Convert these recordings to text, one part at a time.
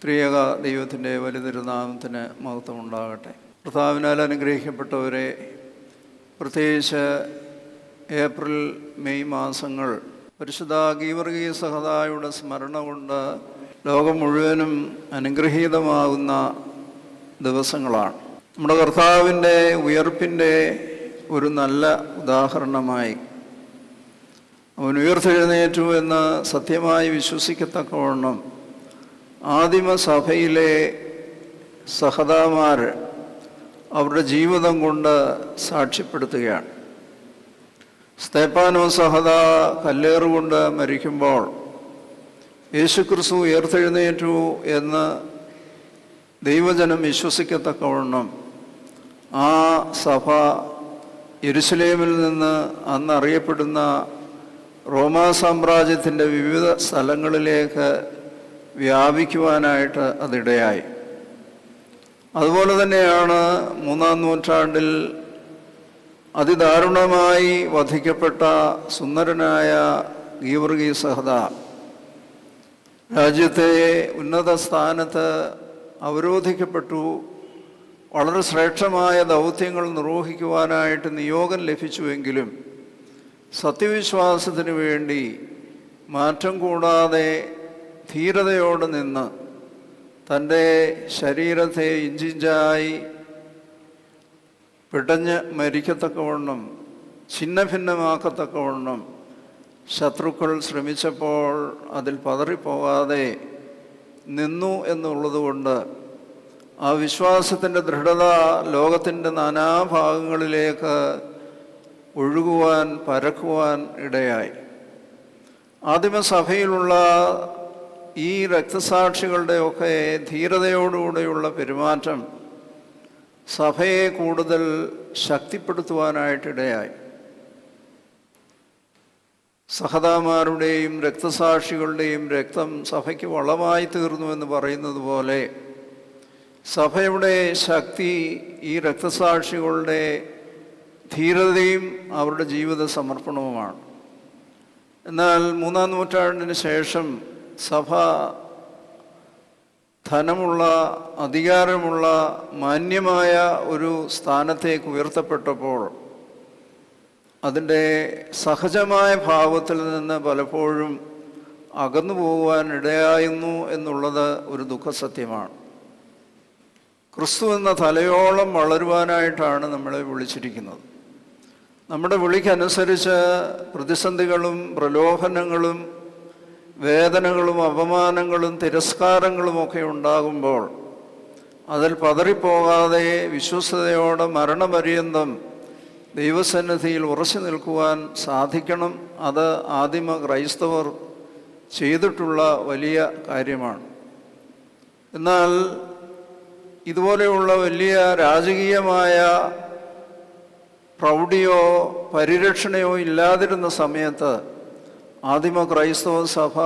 ത്രിയേക ദൈവത്തിൻ്റെ വലുതിരുനാമത്തിന് മഹത്വമുണ്ടാകട്ടെ. കർത്താവിനാൽ അനുഗ്രഹിക്കപ്പെട്ടവരെ, പ്രത്യേകിച്ച് ഏപ്രിൽ മെയ് മാസങ്ങൾ പരിശുദ്ധ ഗീവർഗീസ് സഹദായുടെ സ്മരണ കൊണ്ട് ലോകം മുഴുവനും അനുഗ്രഹീതമാകുന്ന ദിവസങ്ങളാണ്. നമ്മുടെ കർത്താവിൻ്റെ ഉയർപ്പിൻ്റെ ഒരു നല്ല ഉദാഹരണമായി അവൻ ഉയർത്തെഴുന്നേറ്റു എന്ന് സത്യമായി വിശ്വസിക്കത്തക്കവണ്ണം ആദിമസഭയിലെ സഹദാമാർ അവരുടെ ജീവിതം കൊണ്ട് സാക്ഷ്യപ്പെടുത്തുകയാണ്. സ്തേഫാനോസ് സഹദ കല്ലേറുകൊണ്ട് മരിക്കുമ്പോൾ യേശുക്രിസ്തു ഉയർത്തെഴുന്നേറ്റു എന്ന് ദൈവജനം വിശ്വസിക്കത്തക്കവണ്ണം ആ സഭ യെരുശലേമിൽ നിന്ന് അന്ന് അറിയപ്പെടുന്ന റോമാ സാമ്രാജ്യത്തിൻ്റെ വിവിധ സ്ഥലങ്ങളിലേക്ക് വ്യാപിക്കുവാനായിട്ട് അതിടയായി. അതുപോലെ തന്നെയാണ് 3-ാം നൂറ്റാണ്ടിൽ അതിദാരുണമായി വധിക്കപ്പെട്ട സുന്ദരനായ ഗീവർഗീസ് സഹദ രാജ്യത്തെ ഉന്നത സ്ഥാനത്ത് അവരോധിക്കപ്പെട്ടു. വളരെ ശ്രേഷ്ഠമായ ദൗത്യങ്ങൾ നിർവഹിക്കുവാനായിട്ട് നിയോഗം ലഭിച്ചുവെങ്കിലും സത്യവിശ്വാസത്തിന് വേണ്ടി മാറ്റം കൂടാതെ ധീരതയോടെ നിന്ന് തൻ്റെ ശരീരത്തെ ഇഞ്ചിഞ്ചായി പിടഞ്ഞ് മരിക്കത്തക്കവണ്ണം, ഛിന്നഭിന്നമാക്കത്തക്കവണ്ണം ശത്രുക്കൾ ശ്രമിച്ചപ്പോൾ അതിൽ പതറിപ്പോകാതെ നിന്നു എന്നുള്ളതുകൊണ്ട് ആ വിശ്വാസത്തിൻ്റെ ദൃഢത ലോകത്തിൻ്റെ നാനാഭാഗങ്ങളിലേക്ക് ഒഴുകുവാൻ, പരക്കുവാൻ ഇടയായി. ആദിമസഭയിലുള്ള ഈ രക്തസാക്ഷികളുടെയൊക്കെ ധീരതയോടുകൂടെയുള്ള പെരുമാറ്റം സഭയെ കൂടുതൽ ശക്തിപ്പെടുത്തുവാനായിട്ടിടയായി. സഹദാമാരുടെയും രക്തസാക്ഷികളുടെയും രക്തം സഭയ്ക്ക് വളമായി തീർന്നു എന്ന് പറയുന്നത് പോലെ സഭയുടെ ശക്തി ഈ രക്തസാക്ഷികളുടെ ധീരതയും അവരുടെ ജീവിത സമർപ്പണവുമാണ്. എന്നാൽ 3-ാം നൂറ്റാണ്ടിന് ശേഷം സഭ ധനമുള്ള, അധികാരമുള്ള, മാന്യമായ ഒരു സ്ഥാനത്തേക്ക് ഉയർത്തപ്പെട്ടപ്പോൾ അതിൻ്റെ സഹജമായ ഭാവത്തിൽ നിന്ന് പലപ്പോഴും അകന്നു പോകുവാൻ ഇടയായിരുന്നു എന്നുള്ളത് ഒരു ദുഃഖസത്യമാണ്. ക്രിസ്തു എന്ന തലയോളം വളരുവാനായിട്ടാണ് നമ്മളെ വിളിച്ചിരിക്കുന്നത്. നമ്മുടെ വിളിക്കനുസരിച്ച് പ്രതിസന്ധികളും പ്രലോഭനങ്ങളും വേദനകളും അപമാനങ്ങളും തിരസ്കാരങ്ങളുമൊക്കെ ഉണ്ടാകുമ്പോൾ അതിൽ പതറിപ്പോകാതെ വിശ്വസ്തയോടെ മരണപര്യന്തം ദൈവസന്നിധിയിൽ ഉറച്ചു നിൽക്കുവാൻ സാധിക്കണം. അത് ആദിമ ക്രൈസ്തവർ ചെയ്തിട്ടുള്ള വലിയ കാര്യമാണ്. എന്നാൽ ഇതുപോലെയുള്ള വലിയ രാജകീയമായ പ്രൗഢിയോ പരിരക്ഷണയോ ഇല്ലാതിരുന്ന സമയത്ത് ആദിമ ക്രൈസ്തവ സഭ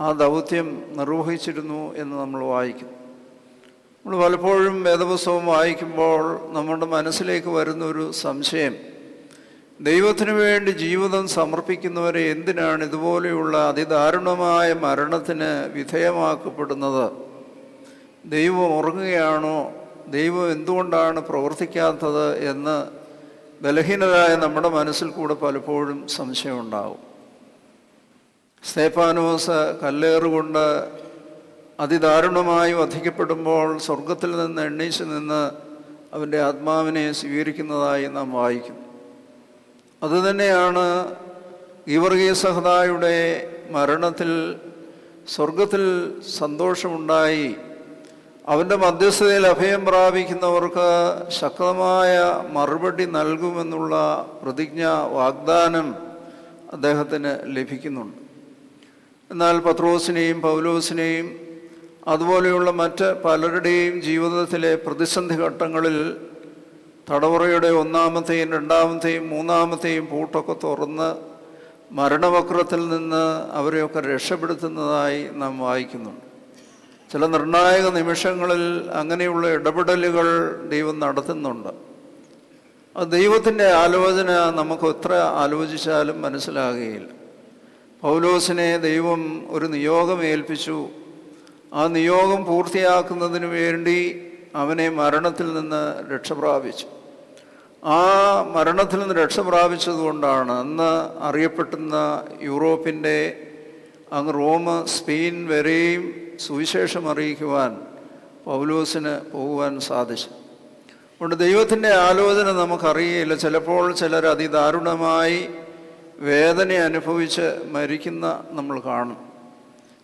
ആ ദൗത്യം നിർവഹിച്ചിരുന്നു എന്ന് നമ്മൾ വായിക്കും. നമ്മൾ പലപ്പോഴും വേദപുസ്തകം വായിക്കുമ്പോൾ നമ്മുടെ മനസ്സിലേക്ക് വരുന്നൊരു സംശയം, ദൈവത്തിനു വേണ്ടി ജീവിതം സമർപ്പിക്കുന്നവരെ എന്തിനാണ് ഇതുപോലെയുള്ള അതിദാരുണമായ മരണത്തിന് വിധേയമാക്കപ്പെടുന്നത്? ദൈവം ഉറങ്ങുകയാണോ? ദൈവം എന്തുകൊണ്ടാണ് പ്രവർത്തിക്കാത്തത് എന്ന് ബലഹീനരായ നമ്മുടെ മനസ്സിൽ കൂടെ പലപ്പോഴും സംശയമുണ്ടാവും. സ്തേഫാനോസ് കല്ലേറുകൊണ്ട് അതിദാരുണമായി വധിക്കപ്പെടുമ്പോൾ സ്വർഗത്തിൽ നിന്ന് എണ്ണീച്ച് നിന്ന് അവൻ്റെ ആത്മാവിനെ സ്വീകരിക്കുന്നതായി നാം വായിക്കും. അതുതന്നെയാണ് ഗീവർഗീസ് സഹദായുടെ മരണത്തിൽ സ്വർഗത്തിൽ സന്തോഷമുണ്ടായി. അവൻ്റെ മധ്യസ്ഥതയിൽ അഭയം പ്രാപിക്കുന്നവർക്ക് ശക്തമായ മറുപടി നൽകുമെന്നുള്ള പ്രതിജ്ഞ, വാഗ്ദാനം അദ്ദേഹത്തിന് ലഭിക്കുന്നുണ്ട്. എന്നാൽ പത്രോസിനെയും പൗലോസിനെയും അതുപോലെയുള്ള മറ്റ് പലരുടെയും ജീവിതത്തിലെ പ്രതിസന്ധി ഘട്ടങ്ങളിൽ തടവറയുടെ 1-ാമത്തെയും 2-ാമത്തെയും 3-ാമത്തെയും പൂട്ടൊക്കെ തുറന്ന് മരണവക്രത്തിൽ നിന്ന് അവരെയൊക്കെ രക്ഷപ്പെടുത്തുന്നതായി നാം വായിക്കുന്നുണ്ട്. ചില നിർണായക നിമിഷങ്ങളിൽ അങ്ങനെയുള്ള ഇടപെടലുകൾ ദൈവം നടത്തുന്നുണ്ട്. അത് ദൈവത്തിൻ്റെ ആലോചന നമുക്ക് എത്ര ആലോചിച്ചാലും മനസ്സിലാകുകയില്ല. പൗലോസിനെ ദൈവം ഒരു നിയോഗം ഏൽപ്പിച്ചു. ആ നിയോഗം പൂർത്തിയാക്കുന്നതിന് വേണ്ടി അവനെ മരണത്തിൽ നിന്ന് രക്ഷപ്രാപിച്ചു. ആ മരണത്തിൽ നിന്ന് രക്ഷപ്രാപിച്ചതുകൊണ്ടാണ് അന്ന് അറിയപ്പെടുന്ന യൂറോപ്പിൻ്റെ അങ്ങ് റോം, സ്പെയിൻ വരെയും സുവിശേഷം അറിയിക്കുവാൻ പൗലോസിന് പോകുവാൻ സാധിച്ചു. അതുകൊണ്ട് ദൈവത്തിൻ്റെ ആലോചന നമുക്കറിയില്ല. ചിലപ്പോൾ ചിലർ അതിദാരുണമായി വേദന അനുഭവിച്ച് മരിക്കുന്ന നമ്മൾ കാണും.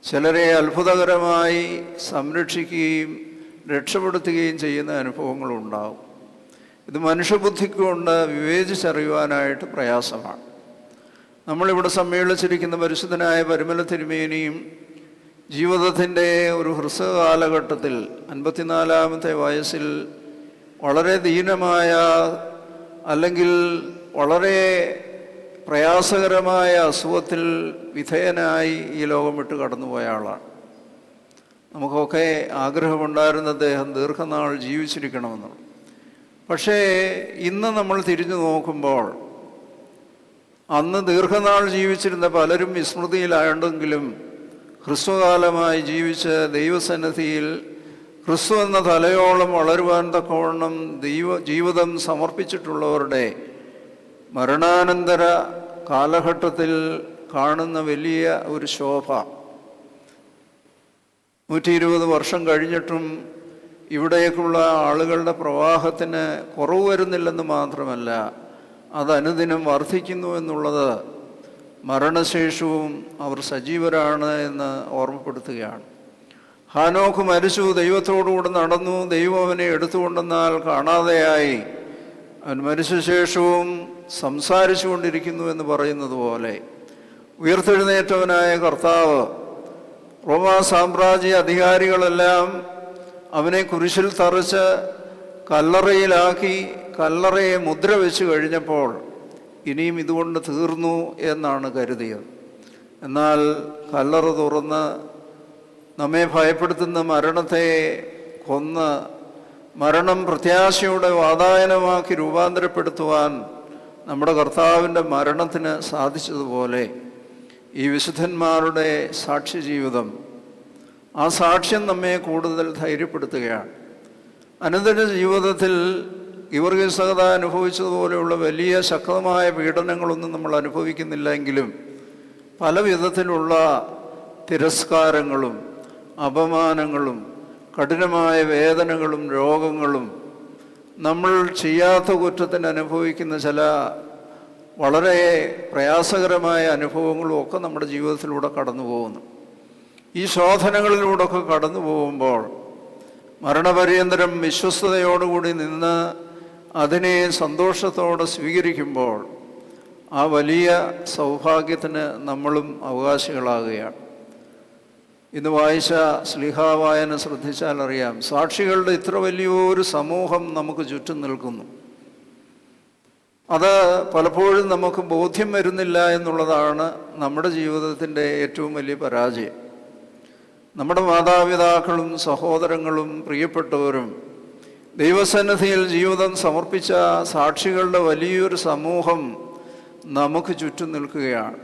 ചിലരെ അത്ഭുതകരമായി സംരക്ഷിക്കുകയും രക്ഷപ്പെടുത്തുകയും ചെയ്യുന്ന അനുഭവങ്ങളുണ്ടാകും. ഇത് മനുഷ്യബുദ്ധിക്കൊണ്ട് വിവേചിച്ചറിയുവാനായിട്ട് പ്രയാസമാണ്. നമ്മളിവിടെ സമ്മേളിച്ചിരിക്കുന്ന പരിശുദ്ധനായ പരിമല തിരുമേനിയും ജീവിതത്തിൻ്റെ ഒരു ഹ്രസ്വകാലഘട്ടത്തിൽ 54-ാമത്തെ വയസ്സിൽ വളരെ ദീനമായ അല്ലെങ്കിൽ വളരെ പ്രയാസകരമായ അസുഖത്തിൽ വിധേയനായി ഈ ലോകം വിട്ട് കടന്നുപോയ ആളാണ്. നമുക്കൊക്കെ ആഗ്രഹമുണ്ടായിരുന്ന അദ്ദേഹം ദീർഘനാൾ ജീവിച്ചിരിക്കണമെന്നുള്ളത്. പക്ഷേ ഇന്ന് നമ്മൾ തിരിഞ്ഞു നോക്കുമ്പോൾ അന്ന് ദീർഘനാൾ ജീവിച്ചിരുന്ന പലരും വിസ്മൃതിയിലായുണ്ടെങ്കിലും ഹ്രസ്വകാലമായി ജീവിച്ച് ദൈവസന്നിധിയിൽ ക്രിസ്തു എന്ന തലയോളം വളരുവാൻ തക്കവണ്ണം ജീവിതം സമർപ്പിച്ചിട്ടുള്ളവരുടെ മരണാനന്തര കാലഘട്ടത്തിൽ കാണുന്ന വലിയ ഒരു ശോഭ 120 വർഷം കഴിഞ്ഞിട്ടും ഇവിടേക്കുള്ള ആളുകളുടെ പ്രവാഹത്തിന് കുറവ് വരുന്നില്ലെന്ന് മാത്രമല്ല, അത് അനുദിനം വർദ്ധിക്കുന്നു എന്നുള്ളത് മരണശേഷവും അവർ സജീവരാണ് എന്ന് ഓർമ്മപ്പെടുത്തുകയാണ്. ഹാനോക്ക് മരിച്ചു, ദൈവത്തോടുകൂടെ നടന്നു, ദൈവം അവനെ എടുത്തുകൊണ്ടെന്നാൽ കാണാതെയായി. അവൻ മരിച്ച ശേഷവും സംസാരിച്ചു കൊണ്ടിരിക്കുന്നു എന്ന് പറയുന്നത് പോലെ ഉയർത്തെഴുന്നേറ്റവനായ കർത്താവ്, റോമാ സാമ്രാജ്യ അധികാരികളെല്ലാം അവനെ കുരിശിൽ തറച്ച് കല്ലറയിലാക്കി കല്ലറയെ മുദ്ര വെച്ച് കഴിഞ്ഞപ്പോൾ ഇനിയും ഇതുകൊണ്ട് തീർന്നു എന്നാണ് കരുതിയത്. എന്നാൽ കല്ലറ തുറന്ന് നമ്മെ ഭയപ്പെടുത്തുന്ന മരണത്തെ കൊന്ന് മരണം പ്രത്യാശയുടെ വാതായനമാക്കി രൂപാന്തരപ്പെടുത്തുവാൻ നമ്മുടെ കർത്താവിൻ്റെ മരണത്തിന് സാധിച്ചതുപോലെ ഈ വിശുദ്ധന്മാരുടെ സാക്ഷ്യജീവിതം, ആ സാക്ഷ്യം നമ്മെ കൂടുതൽ ധൈര്യപ്പെടുത്തുകയാണ്. അനന്തര ജീവിതത്തിൽ ഗീവർഗീസ് സഹദാ അനുഭവിച്ചതുപോലെയുള്ള വലിയ ശക്തമായ പീഡനങ്ങളൊന്നും നമ്മൾ അനുഭവിക്കുന്നില്ല എങ്കിലും പല വിധത്തിലുള്ള തിരസ്കാരങ്ങളും അപമാനങ്ങളും കഠിനമായ വേദനകളും രോഗങ്ങളും നമ്മൾ ചെയ്യാത്ത കുറ്റത്തിന് അനുഭവിക്കുന്ന ചില വളരെ പ്രയാസകരമായ അനുഭവങ്ങളും ഒക്കെ നമ്മുടെ ജീവിതത്തിലൂടെ കടന്നു പോകുന്നു. ഈ ശോധനകളിലൂടെയൊക്കെ കടന്നു പോകുമ്പോൾ മരണപര്യന്തരം വിശ്വസ്തയോടുകൂടി നിന്ന് അതിനെ സന്തോഷത്തോടെ സ്വീകരിക്കുമ്പോൾ ആ വലിയ സൗഭാഗ്യത്തിന് നമ്മളും അവകാശികളാകുകയാണ്. ഇന്ന് വായിച്ച ശ്ലീഹാവായന ശ്രദ്ധിച്ചാൽ അറിയാം, സാക്ഷികളുടെ ഇത്ര വലിയൊരു സമൂഹം നമുക്ക് ചുറ്റും നിൽക്കുന്നു. അത് പലപ്പോഴും നമുക്ക് ബോധ്യം വരുന്നില്ല എന്നുള്ളതാണ് നമ്മുടെ ജീവിതത്തിൻ്റെ ഏറ്റവും വലിയ പരാജയം. നമ്മുടെ മാതാപിതാക്കളും സഹോദരങ്ങളും പ്രിയപ്പെട്ടവരും ദൈവസന്നിധിയിൽ ജീവിതം സമർപ്പിച്ച സാക്ഷികളുടെ വലിയൊരു സമൂഹം നമുക്ക് ചുറ്റും നിൽക്കുകയാണ്.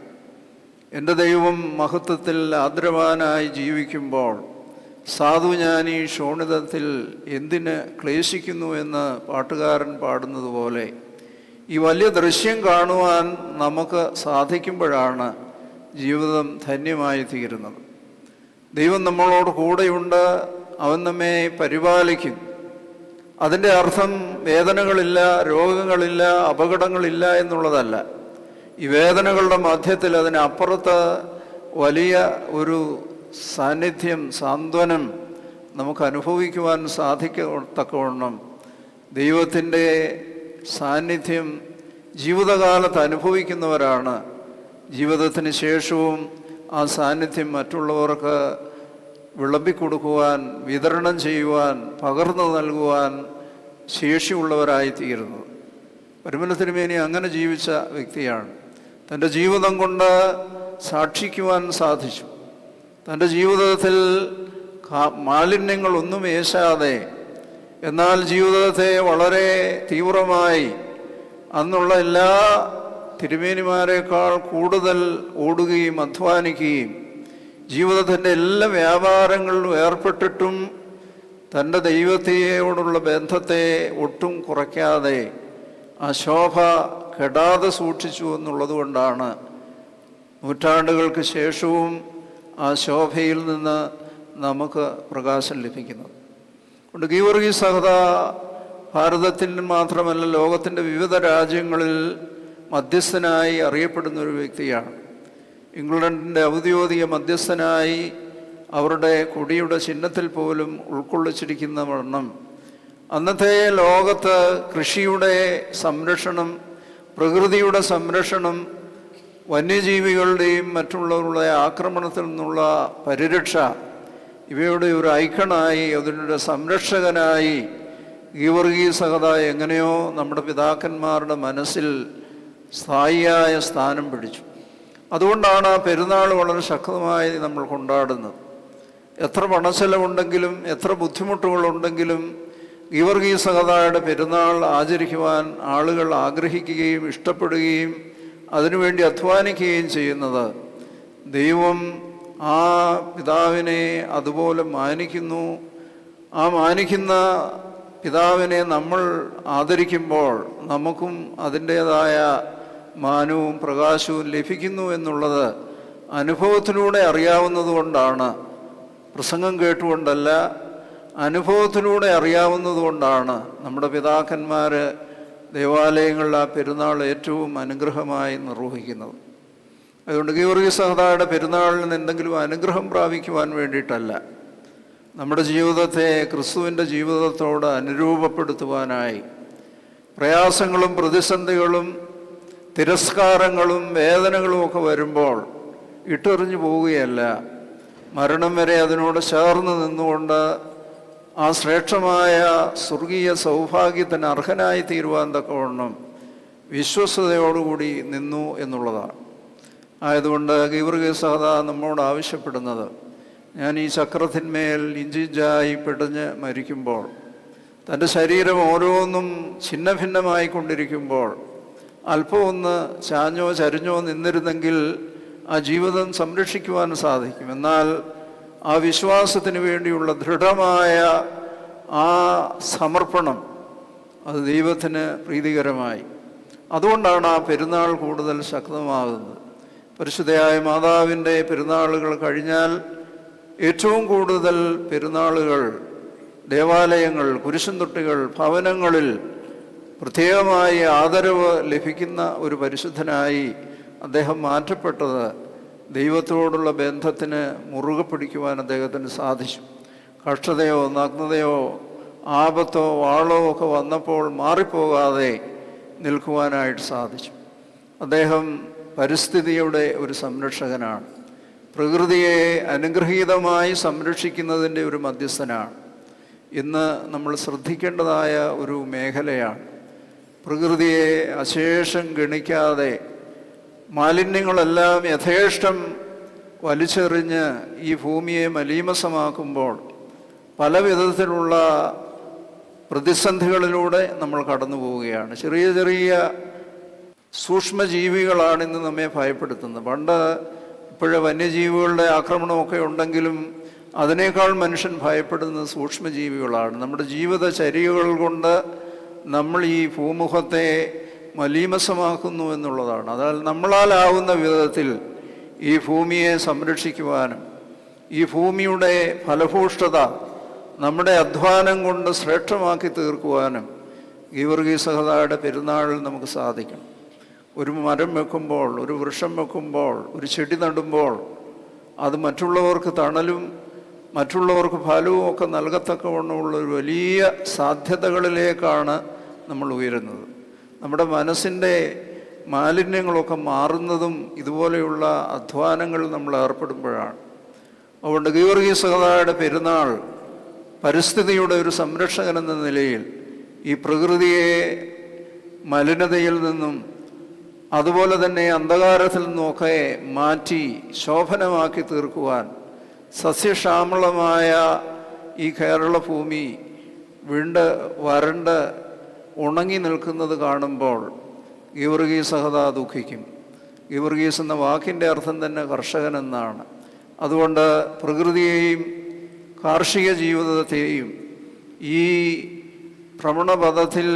എൻ്റെ ദൈവം മഹത്വത്തിൽ ആദരവാനായി ജീവിക്കുമ്പോൾ സാധുജ്ഞാനി ശോണിതത്തിൽ എന്തിന് ക്ലേശിക്കുന്നു എന്ന് പാട്ടുകാരൻ പാടുന്നത് പോലെ ഈ വലിയ ദൃശ്യം കാണുവാൻ നമുക്ക് സാധിക്കുമ്പോഴാണ് ജീവിതം ധന്യമായി തീരുന്നത്. ദൈവം നമ്മളോട് കൂടെയുണ്ട്, അവൻ നമ്മെ പരിപാലിക്കും. അതിൻ്റെ അർത്ഥം വേദനകളില്ല, രോഗങ്ങളില്ല, അപകടങ്ങളില്ല എന്നുള്ളതല്ല. ഈ വേദനകളുടെ മധ്യത്തിൽ അതിനപ്പുറത്ത് വലിയ ഒരു സാന്നിധ്യം, സാന്ത്വനം നമുക്ക് അനുഭവിക്കുവാൻ സാധിക്കത്തക്കവണ്ണം ദൈവത്തിൻ്റെ സാന്നിധ്യം ജീവിതകാലത്ത് അനുഭവിക്കുന്നവരാണ് ജീവിതത്തിന് ശേഷവും ആ സാന്നിധ്യം മറ്റുള്ളവർക്ക് വിളമ്പിക്കൊടുക്കുവാൻ, വിതരണം ചെയ്യുവാൻ, പകർന്നു നൽകുവാൻ ശേഷിയുള്ളവരായിത്തീരുന്നത്. പരിമല തിരുമേനി അങ്ങനെ ജീവിച്ച വ്യക്തിയാണ്. തൻ്റെ ജീവിതം കൊണ്ട് സാക്ഷിക്കുവാൻ സാധിച്ചു. തൻ്റെ ജീവിതത്തിൽ മാലിന്യങ്ങളൊന്നും ഏശാതെ, എന്നാൽ ജീവിതത്തെ വളരെ തീവ്രമായി അന്നുള്ള എല്ലാ തിരുമേനിമാരെക്കാൾ കൂടുതൽ ഓടുകയും അധ്വാനിക്കുകയും ജീവിതത്തിൻ്റെ എല്ലാ വ്യാപാരങ്ങളിലും ഏർപ്പെട്ടിട്ടും തൻ്റെ ദൈവത്തെയോടുള്ള ബന്ധത്തെ ഒട്ടും കുറയ്ക്കാതെ ആ ശോഭ കെടാതെ സൂക്ഷിച്ചു എന്നുള്ളത് കൊണ്ടാണ് നൂറ്റാണ്ടുകൾക്ക് ശേഷവും ആ ശോഭയിൽ നിന്ന് നമുക്ക് പ്രകാശം ലഭിക്കുന്നത്. അതുകൊണ്ട് ഗീവർഗീസ് സഹദ ഭാരതത്തിൽ മാത്രമല്ല ലോകത്തിൻ്റെ വിവിധ രാജ്യങ്ങളിൽ മധ്യസ്ഥനായി അറിയപ്പെടുന്ന ഒരു വ്യക്തിയാണ്. ഇംഗ്ലണ്ടിൻ്റെ ഔദ്യോഗിക മധ്യസ്ഥനായി അവരുടെ കൊടിയുടെ ചിഹ്നത്തിൽ പോലും ഉൾക്കൊള്ളിച്ചിരിക്കുന്ന വണ്ണം അന്നത്തെ ലോകത്ത് കൃഷിയുടെ സംരക്ഷണം, പ്രകൃതിയുടെ സംരക്ഷണം, വന്യജീവികളുടെയും മറ്റുള്ളവരുടെ ആക്രമണത്തിൽ നിന്നുള്ള പരിരക്ഷ, ഇവയുടെ ഒരു ഐക്കണായി, അതിനൊരു സംരക്ഷകനായി ഗീവർഗീസ് സഹദ എങ്ങനെയോ നമ്മുടെ പിതാക്കന്മാരുടെ മനസ്സിൽ സ്ഥായിയായ സ്ഥാനം പിടിച്ചു. അതുകൊണ്ടാണ് ആ പെരുന്നാൾ വളരെ ശക്തമായി നമ്മൾ കൊണ്ടാടുന്നത്. എത്ര പണച്ചെലവുണ്ടെങ്കിലും എത്ര ബുദ്ധിമുട്ടുകളുണ്ടെങ്കിലും ഗീവർഗീസ് സഹദയുടെ പെരുന്നാൾ ആചരിക്കുവാൻ ആളുകൾ ആഗ്രഹിക്കുകയും ഇഷ്ടപ്പെടുകയും അതിനുവേണ്ടി അധ്വാനിക്കുകയും ചെയ്യുന്നത് ദൈവം ആ പിതാവിനെ അതുപോലെ മാനിക്കുന്നു. ആ മാനിക്കുന്ന പിതാവിനെ നമ്മൾ ആദരിക്കുമ്പോൾ നമുക്കും അതിൻ്റേതായ മാനവും പ്രകാശവും ലഭിക്കുന്നു എന്നുള്ളത് അനുഭവത്തിലൂടെ അറിയാവുന്നത് കൊണ്ടാണ്, പ്രസംഗം കേട്ടുകൊണ്ടല്ല, അനുഭവത്തിലൂടെ അറിയാവുന്നത് കൊണ്ടാണ് നമ്മുടെ പിതാക്കന്മാർ ദേവാലയങ്ങളിൽ ആ പെരുന്നാൾ ഏറ്റവും അനുഗ്രഹമായി നിർവഹിക്കുന്നത്. അതുകൊണ്ട് ഗീവർഗീസ് സഹദയുടെ പെരുന്നാളിൽ നിന്ന് എന്തെങ്കിലും അനുഗ്രഹം പ്രാപിക്കുവാൻ വേണ്ടിയിട്ടല്ല, നമ്മുടെ ജീവിതത്തെ ക്രിസ്തുവിൻ്റെ ജീവിതത്തോട് അനുരൂപപ്പെടുത്തുവാനായി പ്രയാസങ്ങളും പ്രതിസന്ധികളും തിരസ്കാരങ്ങളും വേദനകളും ഒക്കെ വരുമ്പോൾ ഇട്ടെറിഞ്ഞു പോവുകയല്ല, മരണം വരെ അതിനോട് ചേർന്ന് നിന്നുകൊണ്ട് ആ ശ്രേഷ്ഠമായ സ്വർഗീയ സൗഭാഗ്യത്തിന് അർഹനായി തീരുവാൻ തക്കവണ്ണം വിശ്വസ്തയോടുകൂടി നിന്നു എന്നുള്ളതാണ്. ആയതുകൊണ്ട് ഗീവർഗീസ് സഹദ നമ്മോട് ആവശ്യപ്പെടുന്നത്, ഞാൻ ഈ ചക്രത്തിന്മേൽ ഇഞ്ചിഞ്ചായി പിടഞ്ഞ് മരിക്കുമ്പോൾ, തൻ്റെ ശരീരം ഓരോന്നും ഛിന്ന ഭിന്നമായിക്കൊണ്ടിരിക്കുമ്പോൾ അല്പം ഒന്ന് ചാഞ്ഞോ ചരിഞ്ഞോ നിന്നിരുന്നെങ്കിൽ ആ ജീവിതം സംരക്ഷിക്കുവാൻ സാധിക്കും. എന്നാൽ ആ വിശ്വാസത്തിന് വേണ്ടിയുള്ള ദൃഢമായ ആ സമർപ്പണം അത് ദൈവത്തിന് പ്രീതികരമായി. അതുകൊണ്ടാണ് ആ പെരുന്നാൾ കൂടുതൽ ശക്തമാകുന്നത്. പരിശുദ്ധയായ മാതാവിൻ്റെ പെരുന്നാളുകൾ കഴിഞ്ഞാൽ ഏറ്റവും കൂടുതൽ പെരുന്നാളുകൾ ദേവാലയങ്ങൾ, കുരിശുംതൊട്ടികൾ, ഭവനങ്ങളിൽ പ്രത്യേകമായി ആദരവ് ലഭിക്കുന്ന ഒരു പരിശുദ്ധനായി അദ്ദേഹം മാറ്റപ്പെട്ടത് ദൈവത്തോടുള്ള ബന്ധത്തിന് മുറുകെ പിടിക്കുവാൻ അദ്ദേഹത്തിന് സാധിച്ചു. കഷ്ടതയോ നഗ്നതയോ ആപത്തോ വാളോ ഒക്കെ വന്നപ്പോൾ മാറിപ്പോകാതെ നിൽക്കുവാനായിട്ട് സാധിച്ചു. അദ്ദേഹം പരിസ്ഥിതിയുടെ ഒരു സംരക്ഷകനാണ്. പ്രകൃതിയെ അനുഗ്രഹീതമായി സംരക്ഷിക്കുന്നതിൻ്റെ ഒരു മധ്യസ്ഥനാണ്. ഇന്ന് നമ്മൾ ശ്രദ്ധിക്കേണ്ടതായ ഒരു മേഖലയാണ്. പ്രകൃതിയെ അശേഷം ഗണിക്കാതെ മാലിന്യങ്ങളെല്ലാം യഥേഷ്ടം വലിച്ചെറിഞ്ഞ് ഈ ഭൂമിയെ മലീമസമാക്കുമ്പോൾ പല വിധത്തിലുള്ള പ്രതിസന്ധികളിലൂടെ നമ്മൾ കടന്നു പോവുകയാണ്. ചെറിയ ചെറിയ സൂക്ഷ്മജീവികളാണ് ഇന്ന് നമ്മെ ഭയപ്പെടുത്തുന്നത്. പണ്ട് ഇപ്പോഴേ വന്യജീവികളുടെ ആക്രമണമൊക്കെ ഉണ്ടെങ്കിലും അതിനേക്കാൾ മനുഷ്യൻ ഭയപ്പെടുന്നത് സൂക്ഷ്മജീവികളാണ്. നമ്മുടെ ജീവിതചര്യകൾ കൊണ്ട് നമ്മൾ ഈ ഭൂമുഖത്തെ മലീമസമാക്കുന്നു എന്നുള്ളതാണ്. അതായത് നമ്മളാലാവുന്ന വിധത്തിൽ ഈ ഭൂമിയെ സംരക്ഷിക്കുവാനും ഈ ഭൂമിയുടെ ഫലഭൂഷ്ഠത നമ്മുടെ അധ്വാനം കൊണ്ട് ശ്രേഷ്ഠമാക്കി തീർക്കുവാനും ഗീവർഗീസ് സഹദയുടെ പെരുന്നാളിൽ നമുക്ക് സാധിക്കണം. ഒരു മരം വെക്കുമ്പോൾ, ഒരു വൃക്ഷം വെക്കുമ്പോൾ, ഒരു ചെടി നടുമ്പോൾ അത് മറ്റുള്ളവർക്ക് തണലും മറ്റുള്ളവർക്ക് ഫലവും ഒക്കെ നൽകത്തക്കവണ്ണമുള്ള ഒരു വലിയ സാധ്യതകളിലേക്കാണ് നമ്മൾ ഉയരുന്നത്. നമ്മുടെ മനസ്സിൻ്റെ മാലിന്യങ്ങളൊക്കെ മാറുന്നതും ഇതുപോലെയുള്ള അധ്വാനങ്ങളിൽ നമ്മൾ ഏർപ്പെടുമ്പോഴാണ്. അതുകൊണ്ട് ഗീവർഗീസ് സഹദയുടെ പെരുന്നാൾ പരിസ്ഥിതിയുടെ ഒരു സംരക്ഷകൻ എന്ന നിലയിൽ ഈ പ്രകൃതിയെ മലിനതയിൽ നിന്നും അതുപോലെ തന്നെ അന്ധകാരത്തിൽ നിന്നുമൊക്കെ മാറ്റി ശോഭനമാക്കി തീർക്കുവാൻ സസ്യശ്യാമളമായ ഈ കേരള ഭൂമി വരണ്ട് ഉണങ്ങി നിൽക്കുന്നത് കാണുമ്പോൾ ഗീവർഗീസ് സഹദ ദുഃഖിക്കും. ഗീവർഗീസ് എന്ന വാക്കിൻ്റെ അർത്ഥം തന്നെ കർഷകൻ എന്നാണ്. അതുകൊണ്ട് പ്രകൃതിയെയും കാർഷിക ജീവിതത്തെയും ഈ ഭ്രമണപഥത്തിൽ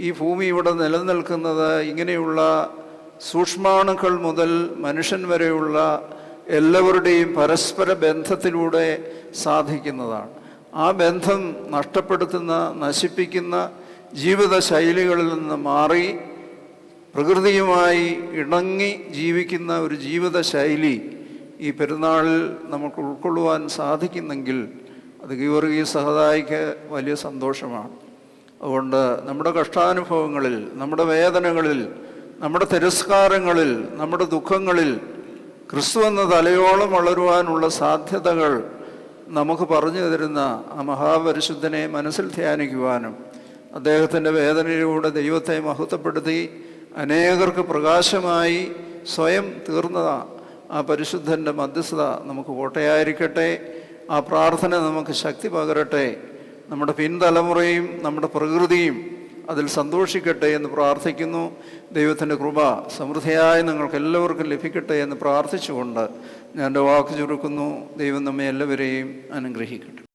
ഈ ഭൂമി ഇവിടെ നിലനിൽക്കുന്നത് ഇങ്ങനെയുള്ള സൂക്ഷ്മാണുക്കൾ മുതൽ മനുഷ്യൻ വരെയുള്ള എല്ലാവരുടെയും പരസ്പര ബന്ധത്തിലൂടെ സാധിക്കുന്നതാണ്. ആ ബന്ധം നഷ്ടപ്പെടുത്തുന്ന, നശിപ്പിക്കുന്ന ജീവിത ശൈലികളിൽ നിന്ന് മാറി പ്രകൃതിയുമായി ഇണങ്ങി ജീവിക്കുന്ന ഒരു ജീവിത ശൈലി ഈ പെരുന്നാളിൽ നമുക്ക് ഉൾക്കൊള്ളുവാൻ സാധിക്കുന്നെങ്കിൽ അത് ഗീവർഗീസ് സഹദായിക്ക് വലിയ സന്തോഷമാണ്. അതുകൊണ്ട് നമ്മുടെ കഷ്ടാനുഭവങ്ങളിൽ, നമ്മുടെ വേദനകളിൽ, നമ്മുടെ തിരസ്കാരങ്ങളിൽ, നമ്മുടെ ദുഃഖങ്ങളിൽ ക്രിസ്തു എന്ന തലയോളം വളരുവാനുള്ള സാധ്യതകൾ നമുക്ക് പറഞ്ഞു തരുന്ന ആ മഹാപരിശുദ്ധനെ മനസ്സിൽ ധ്യാനിക്കുവാനും അദ്ദേഹത്തിൻ്റെ വേദനയിലൂടെ ദൈവത്തെ മഹത്വപ്പെടുത്തി അനേകർക്ക് പ്രകാശമായി സ്വയം തീർന്ന ആ പരിശുദ്ധൻ്റെ മധ്യസ്ഥത നമുക്ക് കോട്ടയായിരിക്കട്ടെ. ആ പ്രാർത്ഥന നമുക്ക് ശക്തി പകരട്ടെ. നമ്മുടെ പിൻതലമുറയും നമ്മുടെ പ്രകൃതിയും അതിൽ സന്തോഷിക്കട്ടെ എന്ന് പ്രാർത്ഥിക്കുന്നു. ദൈവത്തിൻ്റെ കൃപ സമൃദ്ധിയായി നിങ്ങൾക്ക് എല്ലാവർക്കും ലഭിക്കട്ടെ എന്ന് പ്രാർത്ഥിച്ചുകൊണ്ട് ഞാൻ എൻ്റെ വാക്ക് ചുരുക്കുന്നു. ദൈവം നമ്മെ എല്ലാവരെയും അനുഗ്രഹിക്കട്ടെ.